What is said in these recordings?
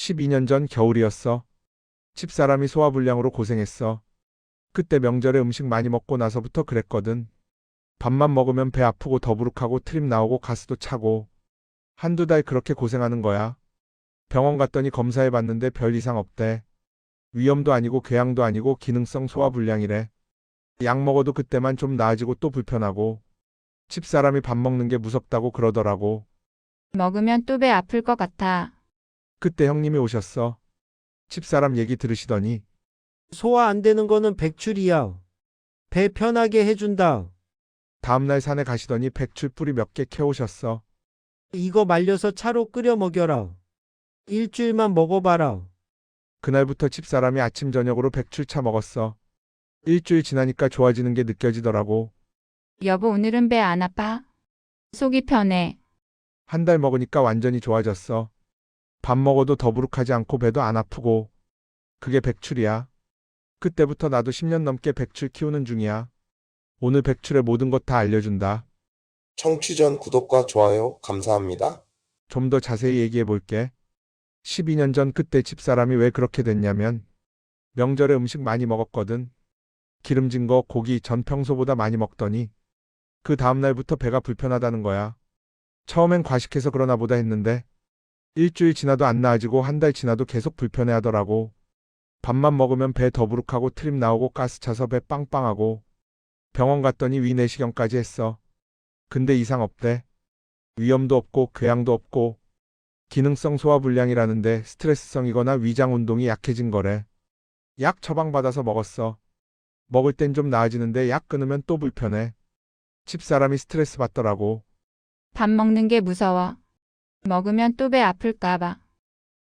12년 전 겨울이었어. 집사람이 소화불량으로 고생했어. 그때 명절에 음식 많이 먹고 나서부터 그랬거든. 밥만 먹으면 배 아프고 더부룩하고 트림 나오고 가스도 차고 한두 달 그렇게 고생하는 거야. 병원 갔더니 검사해 봤는데 별 이상 없대. 위염도 아니고 궤양도 아니고 기능성 소화불량이래. 약 먹어도 그때만 좀 나아지고 또 불편하고 집사람이 밥 먹는 게 무섭다고 그러더라고. 먹으면 또 배 아플 것 같아. 그때 형님이 오셨어. 집사람 얘기 들으시더니 소화 안 되는 거는 백출이야. 배 편하게 해준다. 다음날 산에 가시더니 백출 뿌리 몇 개 캐오셨어. 이거 말려서 차로 끓여 먹여라. 일주일만 먹어봐라. 그날부터 집사람이 아침 저녁으로 백출차 먹었어. 일주일 지나니까 좋아지는 게 느껴지더라고. 여보, 오늘은 배 안 아파? 속이 편해. 한 달 먹으니까 완전히 좋아졌어. 밥 먹어도 더부룩하지 않고 배도 안 아프고. 그게 백출이야. 그때부터 나도 10년 넘게 백출 키우는 중이야. 오늘 백출의 모든 것 다 알려준다. 청취 전 구독과 좋아요 감사합니다. 좀 더 자세히 얘기해 볼게. 12년 전 그때 집사람이 왜 그렇게 됐냐면 명절에 음식 많이 먹었거든. 기름진 거, 고기, 전 평소보다 많이 먹더니 그 다음날부터 배가 불편하다는 거야. 처음엔 과식해서 그러나 보다 했는데 일주일 지나도 안 나아지고 한 달 지나도 계속 불편해 하더라고. 밥만 먹으면 배 더부룩하고 트림 나오고 가스 차서 배 빵빵하고 병원 갔더니 위 내시경까지 했어. 근데 이상 없대. 위염도 없고 궤양도 없고 기능성 소화불량이라는데 스트레스성이거나 위장 운동이 약해진 거래. 약 처방받아서 먹었어. 먹을 땐 좀 나아지는데 약 끊으면 또 불편해. 집사람이 스트레스 받더라고. 밥 먹는 게 무서워. 먹으면 또 배 아플까 봐.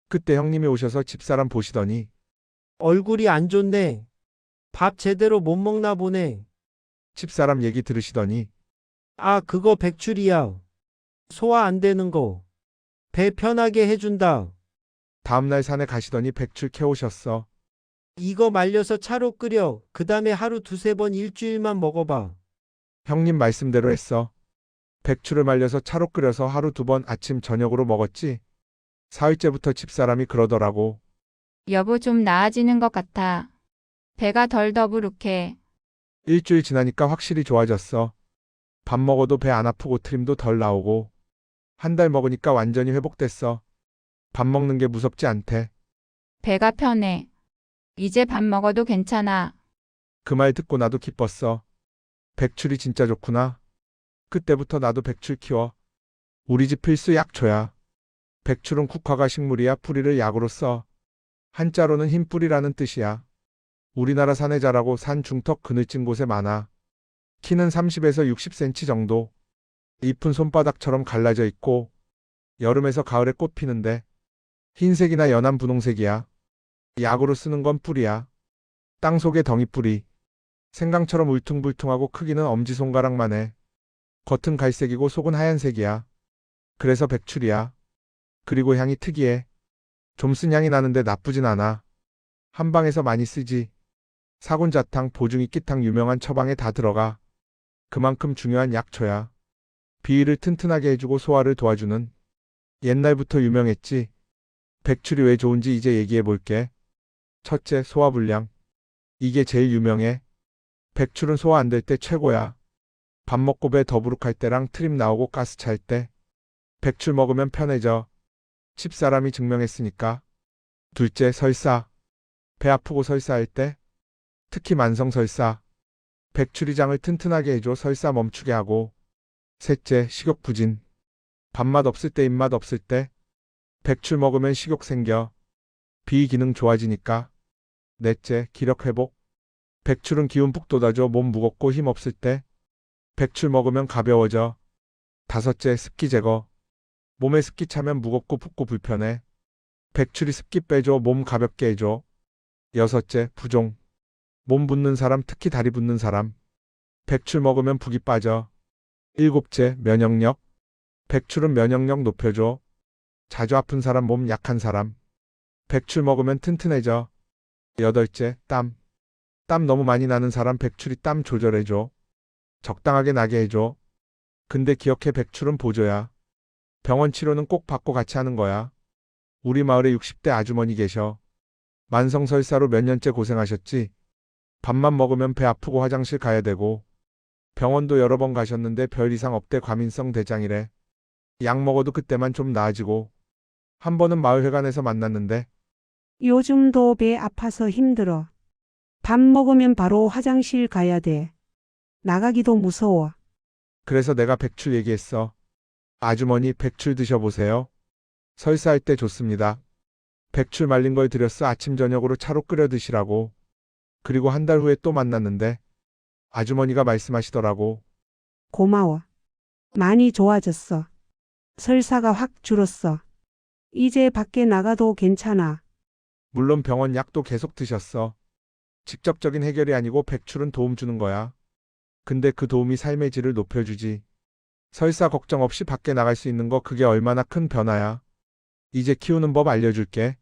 그때 형님이 오셔서 집사람 보시더니 얼굴이 안 좋네. 밥 제대로 못 먹나 보네. 집사람 얘기 들으시더니 아, 그거 백출이야. 소화 안 되는 거. 배 편하게 해준다. 다음날 산에 가시더니 백출 캐오셨어. 이거 말려서 차로 끓여. 그 다음에 하루 두세 번 일주일만 먹어봐. 형님 말씀대로 했어. 백출을 말려서 차로 끓여서 하루 두 번 아침 저녁으로 먹었지. 사흘째부터 집사람이 그러더라고. 여보, 좀 나아지는 것 같아. 배가 덜 더부룩해. 일주일 지나니까 확실히 좋아졌어. 밥 먹어도 배 안 아프고 트림도 덜 나오고. 한 달 먹으니까 완전히 회복됐어. 밥 먹는 게 무섭지 않대. 배가 편해. 이제 밥 먹어도 괜찮아. 그 말 듣고 나도 기뻤어. 백출이 진짜 좋구나. 그때부터 나도 백출 키워. 우리 집 필수 약초야. 백출은 국화가 식물이야. 뿌리를 약으로 써. 한자로는 흰 뿌리라는 뜻이야. 우리나라 산에 자라고 산 중턱 그늘진 곳에 많아. 키는 30에서 60cm 정도. 잎은 손바닥처럼 갈라져 있고 여름에서 가을에 꽃 피는데 흰색이나 연한 분홍색이야. 약으로 쓰는 건 뿌리야. 땅 속의 덩이뿌리. 생강처럼 울퉁불퉁하고 크기는 엄지손가락만 해. 겉은 갈색이고 속은 하얀색이야. 그래서 백출이야. 그리고 향이 특이해. 좀 쓴 향이 나는데 나쁘진 않아. 한방에서 많이 쓰지. 사군자탕, 보중이끼탕 유명한 처방에 다 들어가. 그만큼 중요한 약초야. 비위를 튼튼하게 해주고 소화를 도와주는. 옛날부터 유명했지. 백출이 왜 좋은지 이제 얘기해 볼게. 첫째, 소화불량. 이게 제일 유명해. 백출은 소화 안 될 때 최고야. 밥 먹고 배 더부룩할 때랑 트림 나오고 가스 찰 때. 백출 먹으면 편해져. 집사람이 증명했으니까. 둘째, 설사. 배 아프고 설사할 때. 특히 만성 설사. 백출이 장을 튼튼하게 해줘 설사 멈추게 하고. 셋째, 식욕 부진. 밥맛 없을 때 입맛 없을 때. 백출 먹으면 식욕 생겨. 비기능 좋아지니까. 넷째, 기력 회복. 백출은 기운 푹 돋아줘 몸 무겁고 힘 없을 때. 백출 먹으면 가벼워져. 다섯째, 습기 제거. 몸에 습기 차면 무겁고 붓고 불편해. 백출이 습기 빼줘 몸 가볍게 해줘. 여섯째, 부종. 몸 붓는 사람 특히 다리 붓는 사람. 백출 먹으면 붓기 빠져. 일곱째, 면역력. 백출은 면역력 높여줘. 자주 아픈 사람 몸 약한 사람. 백출 먹으면 튼튼해져. 여덟째, 땀. 땀 너무 많이 나는 사람 백출이 땀 조절해줘. 적당하게 나게 해줘. 근데 기억해 백출은 보조야. 병원 치료는 꼭 받고 같이 하는 거야. 우리 마을에 60대 아주머니 계셔. 만성설사로 몇 년째 고생하셨지? 밥만 먹으면 배 아프고 화장실 가야 되고 병원도 여러 번 가셨는데 별 이상 없대. 과민성 대장이래. 약 먹어도 그때만 좀 나아지고 한 번은 마을회관에서 만났는데 요즘도 배 아파서 힘들어. 밥 먹으면 바로 화장실 가야 돼. 나가기도 무서워. 그래서 내가 백출 얘기했어. 아주머니 백출 드셔보세요. 설사할 때 좋습니다. 백출 말린 걸 드렸어. 아침 저녁으로 차로 끓여 드시라고. 그리고 한 달 후에 또 만났는데 아주머니가 말씀하시더라고. 고마워. 많이 좋아졌어. 설사가 확 줄었어. 이제 밖에 나가도 괜찮아. 물론 병원 약도 계속 드셨어. 직접적인 해결이 아니고 백출은 도움 주는 거야. 근데 그 도움이 삶의 질을 높여주지. 설사 걱정 없이 밖에 나갈 수 있는 거 그게 얼마나 큰 변화야. 이제 키우는 법 알려줄게.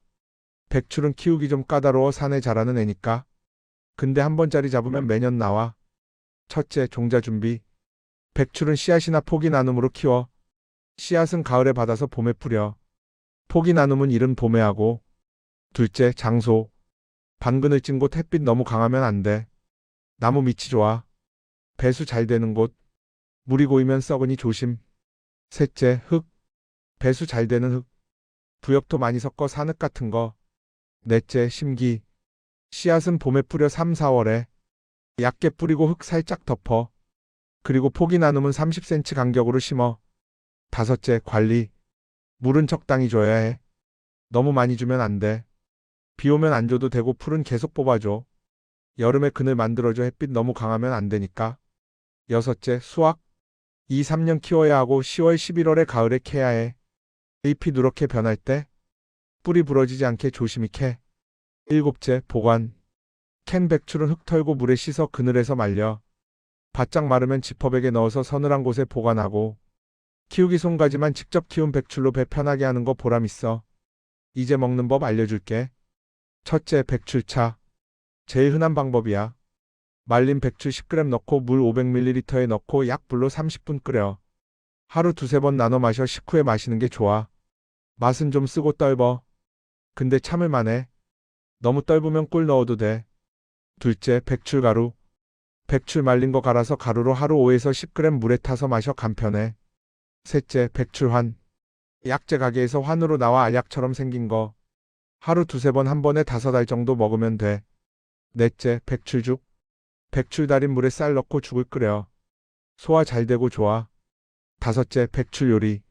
백출은 키우기 좀 까다로워. 산에 자라는 애니까. 근데 한 번짜리 잡으면 매년 나와. 첫째, 종자 준비. 백출은 씨앗이나 포기 나눔으로 키워. 씨앗은 가을에 받아서 봄에 뿌려. 포기 나눔은 이른 봄에 하고. 둘째, 장소. 반그늘 찐 곳, 햇빛 너무 강하면 안 돼. 나무 밑이 좋아. 배수 잘 되는 곳. 물이 고이면 썩으니 조심. 셋째, 흙. 배수 잘 되는 흙. 부엽토 많이 섞어 산흙 같은 거. 넷째, 심기. 씨앗은 봄에 뿌려 3, 4월에. 얕게 뿌리고 흙 살짝 덮어. 그리고 포기 나눔은 30cm 간격으로 심어. 다섯째, 관리. 물은 적당히 줘야 해. 너무 많이 주면 안 돼. 비 오면 안 줘도 되고 풀은 계속 뽑아줘. 여름에 그늘 만들어줘. 햇빛 너무 강하면 안 되니까. 여섯째, 수확. 2, 3년 키워야 하고 10월, 11월에 가을에 캐야 해. 잎이 누렇게 변할 때 뿌리 부러지지 않게 조심히 캐. 일곱째, 보관. 캔 백출은 흙 털고 물에 씻어 그늘에서 말려. 바짝 마르면 지퍼백에 넣어서 서늘한 곳에 보관하고. 키우기 손가지만 직접 키운 백출로 배 편하게 하는 거 보람 있어. 이제 먹는 법 알려줄게. 첫째, 백출차. 제일 흔한 방법이야. 말린 백출 10g 넣고 물 500ml에 넣고 약불로 30분 끓여. 하루 두세 번 나눠 마셔. 식후에 마시는 게 좋아. 맛은 좀 쓰고 떫어. 근데 참을 만해. 너무 떫으면 꿀 넣어도 돼. 둘째, 백출가루. 백출 말린 거 갈아서 가루로 하루 5에서 10g 물에 타서 마셔. 간편해. 셋째, 백출환. 약재 가게에서 환으로 나와 알약처럼 생긴 거. 하루 두세 번 한 번에 5알 정도 먹으면 돼. 넷째, 백출죽. 백출 달인 물에 쌀 넣고 죽을 끓여. 소화 잘 되고 좋아. 다섯째, 백출 요리.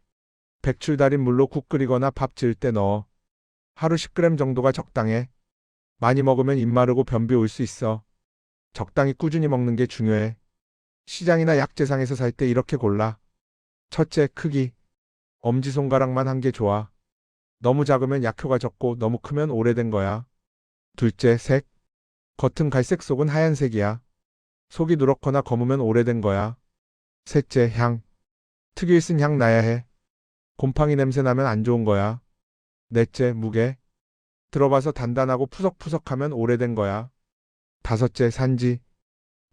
백출 달인 물로 국 끓이거나 밥 지을 때 넣어. 하루 10g 정도가 적당해. 많이 먹으면 입 마르고 변비 올 수 있어. 적당히 꾸준히 먹는 게 중요해. 시장이나 약재상에서 살 때 이렇게 골라. 첫째, 크기. 엄지손가락만 한 게 좋아. 너무 작으면 약효가 적고 너무 크면 오래된 거야. 둘째, 색. 겉은 갈색 속은 하얀색이야. 속이 누렇거나 검으면 오래된 거야. 셋째, 향. 특유의 쓴 향 나야 해. 곰팡이 냄새 나면 안 좋은 거야. 넷째, 무게. 들어봐서 단단하고 푸석푸석하면 오래된 거야. 다섯째, 산지.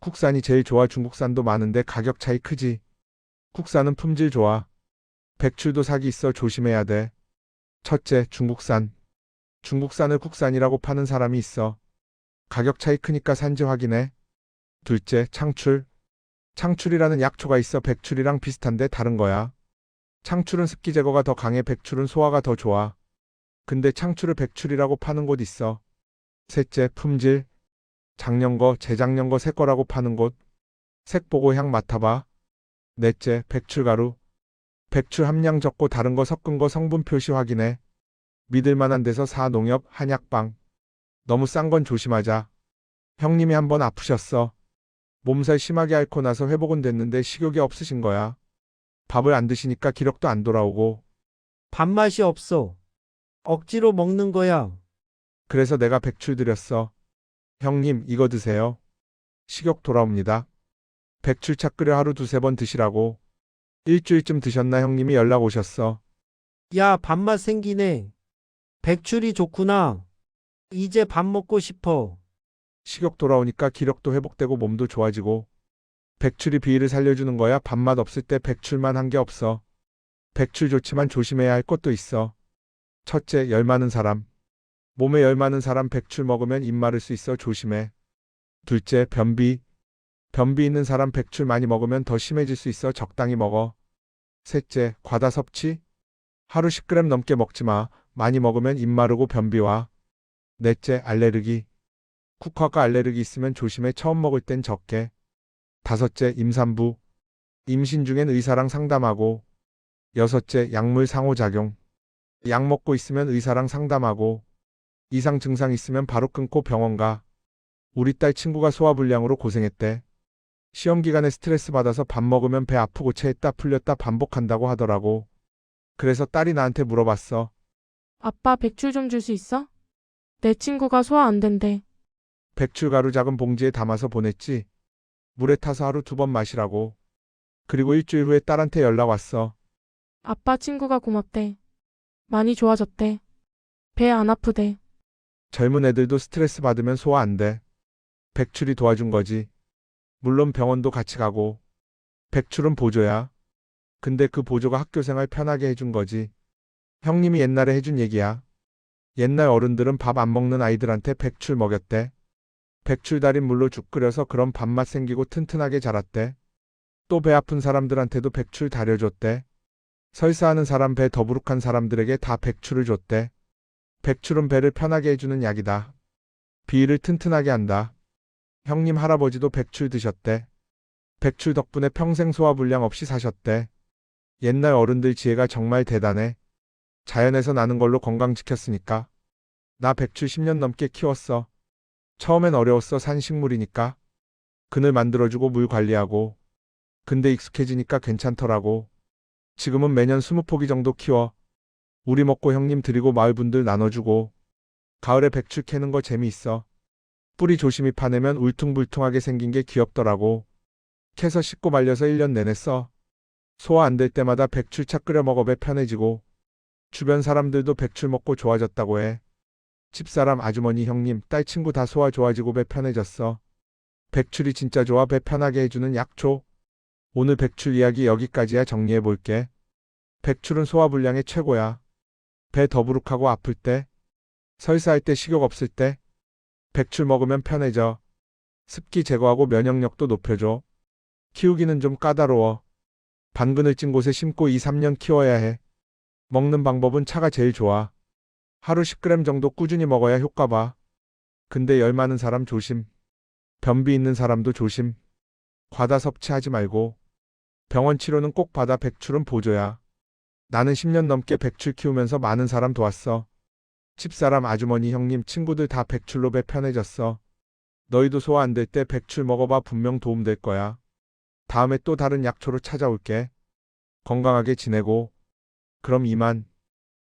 국산이 제일 좋아. 중국산도 많은데 가격 차이 크지. 국산은 품질 좋아. 백출도 사기 있어. 조심해야 돼. 첫째, 중국산. 중국산을 국산이라고 파는 사람이 있어. 가격 차이 크니까 산지 확인해. 둘째, 창출. 창출이라는 약초가 있어. 백출이랑 비슷한데 다른 거야. 창출은 습기 제거가 더 강해. 백출은 소화가 더 좋아. 근데 창출을 백출이라고 파는 곳 있어. 셋째, 품질. 작년 거, 재작년 거 새 거라고 파는 곳. 색 보고 향 맡아봐. 넷째, 백출가루. 백출 함량 적고 다른 거 섞은 거 성분 표시 확인해. 믿을 만한 데서 사. 농협, 한약방. 너무 싼 건 조심하자. 형님이 한번 아프셨어. 몸살 심하게 앓고 나서 회복은 됐는데 식욕이 없으신 거야. 밥을 안 드시니까 기력도 안 돌아오고. 밥맛이 없어. 억지로 먹는 거야. 그래서 내가 백출 드렸어. 형님, 이거 드세요. 식욕 돌아옵니다. 백출차 끓여 하루 두세 번 드시라고. 일주일쯤 드셨나 형님이 연락 오셨어. 야, 밥맛 생기네. 백출이 좋구나. 이제 밥 먹고 싶어. 식욕 돌아오니까 기력도 회복되고 몸도 좋아지고. 백출이 비위를 살려주는 거야. 밥맛 없을 때 백출만 한 게 없어. 백출 좋지만 조심해야 할 것도 있어. 첫째, 열 많은 사람. 몸에 열 많은 사람 백출 먹으면 입 마를 수 있어 조심해. 둘째, 변비. 변비 있는 사람 백출 많이 먹으면 더 심해질 수 있어 적당히 먹어. 셋째, 과다 섭취. 하루 10g 넘게 먹지 마. 많이 먹으면 입 마르고 변비 와. 넷째, 알레르기. 국화가 알레르기 있으면 조심해. 처음 먹을 땐 적게. 다섯째, 임산부. 임신 중엔 의사랑 상담하고. 여섯째, 약물 상호작용. 약 먹고 있으면 의사랑 상담하고. 이상 증상 있으면 바로 끊고 병원 가. 우리 딸 친구가 소화불량으로 고생했대. 시험 기간에 스트레스 받아서 밥 먹으면 배 아프고 체했다 풀렸다 반복한다고 하더라고. 그래서 딸이 나한테 물어봤어. 아빠 백출 좀 줄 수 있어? 내 친구가 소화 안 된대. 백출가루 작은 봉지에 담아서 보냈지. 물에 타서 하루 2번 마시라고. 그리고 일주일 후에 딸한테 연락 왔어. 아빠 친구가 고맙대. 많이 좋아졌대. 배 안 아프대. 젊은 애들도 스트레스 받으면 소화 안 돼. 백출이 도와준 거지. 물론 병원도 같이 가고. 백출은 보조야. 근데 그 보조가 학교 생활 편하게 해준 거지. 형님이 옛날에 해준 얘기야. 옛날 어른들은 밥 안 먹는 아이들한테 백출 먹였대. 백출 달인 물로 죽 끓여서 그런 밥맛 생기고 튼튼하게 자랐대. 또 배 아픈 사람들한테도 백출 달여줬대. 설사하는 사람 배 더부룩한 사람들에게 다 백출을 줬대. 백출은 배를 편하게 해주는 약이다. 비위를 튼튼하게 한다. 형님 할아버지도 백출 드셨대. 백출 덕분에 평생 소화불량 없이 사셨대. 옛날 어른들 지혜가 정말 대단해. 자연에서 나는 걸로 건강 지켰으니까. 나 백출 10년 넘게 키웠어. 처음엔 어려웠어. 산식물이니까. 그늘 만들어주고 물 관리하고. 근데 익숙해지니까 괜찮더라고. 지금은 매년 20포기 정도 키워. 우리 먹고 형님 드리고 마을 분들 나눠주고. 가을에 백출 캐는 거 재미있어. 뿌리 조심히 파내면 울퉁불퉁하게 생긴 게 귀엽더라고. 캐서 씻고 말려서 1년 내내 써. 소화 안 될 때마다 백출차 끓여 먹어 배 편해지고. 주변 사람들도 백출 먹고 좋아졌다고 해. 집사람, 아주머니, 형님, 딸 친구 다 소화 좋아지고 배 편해졌어. 백출이 진짜 좋아. 배 편하게 해주는 약초. 오늘 백출 이야기 여기까지야. 정리해 볼게. 백출은 소화불량의 최고야. 배 더부룩하고 아플 때, 설사할 때, 식욕 없을 때, 백출 먹으면 편해져. 습기 제거하고 면역력도 높여줘. 키우기는 좀 까다로워. 반그늘 찐 곳에 심고 2-3년 키워야 해. 먹는 방법은 차가 제일 좋아. 하루 10g 정도 꾸준히 먹어야 효과 봐. 근데 열 많은 사람 조심. 변비 있는 사람도 조심. 과다 섭취하지 말고. 병원 치료는 꼭 받아. 백출은 보조야. 나는 10년 넘게 백출 키우면서 많은 사람 도왔어. 집사람, 아주머니, 형님, 친구들 다 백출로 배 편해졌어. 너희도 소화 안 될 때 백출 먹어봐. 분명 도움 될 거야. 다음에 또 다른 약초로 찾아올게. 건강하게 지내고. 그럼 이만.